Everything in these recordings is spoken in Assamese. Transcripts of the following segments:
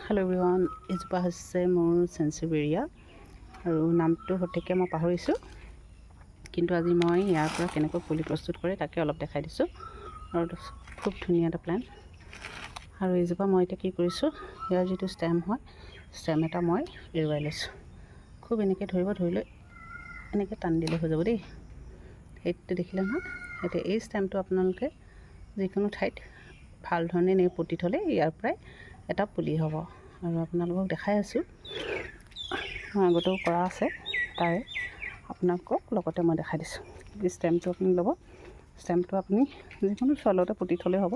হেল্ল' এভৰিৱান, এইজোপা হৈছে মোৰ চেনচিবেৰিয়া আৰু নামটো সঠিককৈ মই পাহৰিছোঁ, কিন্তু আজি মই ইয়াৰ পৰা কেনেকৈ পুলি প্ৰস্তুত কৰে তাকে অলপ দেখাই দিছোঁ। আৰু খুব ধুনীয়া এটা প্লেণ্ট। আৰু এইজোপা মই এতিয়া কি কৰিছোঁ, ইয়াৰ যিটো ষ্টেম হয়, ষ্টেম এটা মই এৰুৱাই লৈছোঁ। খুব এনেকৈ ধৰি লৈ এনেকৈ টান দিলে হৈ যাব দেই। সেইটো দেখিলে নহয়। এতিয়া এই ষ্টেমটো আপোনালোকে যিকোনো ঠাইত ভাল ধৰণে এনেকৈ পুতি থ'লে ইয়াৰ পৰাই এটা পুলি হ'ব। আৰু আপোনালোকক দেখাই আছোঁ, মই আগতেও কৰা আছে, তাৰে আপোনালোকক লগতে মই দেখাই দিছোঁ। ষ্টেমটো আপুনি ল'ব, ষ্টেমটো আপুনি যিকোনো চলতে পুতি থ'লেই হ'ব।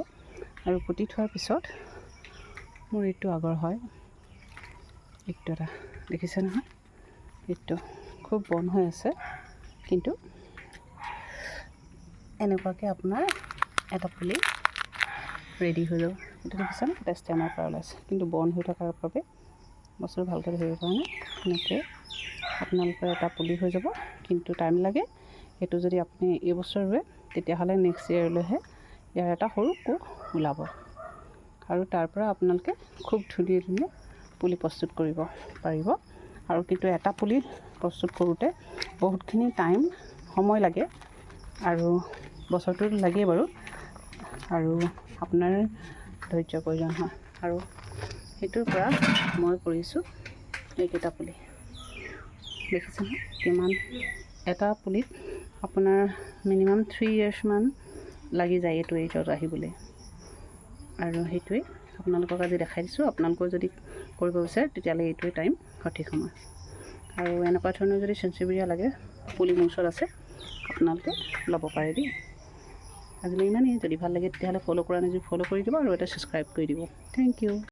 আৰু পুতি থোৱাৰ পিছত মোৰ ইটো আগৰ হয়, ইটো এটা দেখিছে নহয়, ইটো খুব বন হৈ আছে, কিন্তু এনেকুৱাকৈ আপোনাৰ এটা পুলি ৰেডি হৈ যাব। এইটো দেখিছেনে, এটা ষ্টেমৰ পৰা ওলাইছে, কিন্তু বন হৈ থকাৰ বাবে বস্তুটো ভালকৈ ধৰিব পৰা নাই। এনেকৈ আপোনালোকৰ এটা পুলি হৈ যাব, কিন্তু টাইম লাগে। সেইটো যদি আপুনি এইবছৰ ৰুৱে, তেতিয়াহ'লে নেক্সট ইয়েৰলৈহে ইয়াৰ এটা সৰু কোষ ওলাব। আৰু তাৰ পৰা আপোনালোকে খুব ধুনীয়া পুলি প্ৰস্তুত কৰিব পাৰিব। আৰু কিন্তু এটা পুলি প্ৰস্তুত কৰোঁতে বহুতখিনি সময় লাগে, আৰু বছৰটো লাগেই বাৰু, আৰু আপোনাৰ ধৈৰ্য্যৰ প্ৰয়োজন হয়। আৰু সেইটোৰ পৰা মই কৰিছোঁ এইকেইটা পুলি, দেখিছে নহয় কিমান। এটা পুলিত আপোনাৰ মিনিমাম 3 yearsমান লাগি যায় এইটো এইজত আহিবলৈ। আৰু সেইটোৱেই আপোনালোকক আজি দেখাই দিছোঁ। আপোনালোকেও যদি কৰিব বিচাৰে তেতিয়াহ'লে এইটোৱে টাইম, সঠিক সময়। আৰু এনেকুৱা ধৰণৰ যদি চেনচিবেৰিয়া লাগে, পুলি মোৰ ওচৰত আছে, আপোনালোকে ল'ব পাৰে দেই। আজিলৈ ইমানেই। যদি ভাল লাগে তেতিয়াহ'লে ফ'ল' কৰা নাই যদি ফ'ল' কৰি দিব, আৰু এটা ছাবস্ক্ৰাইব কৰি দিব। Thank U.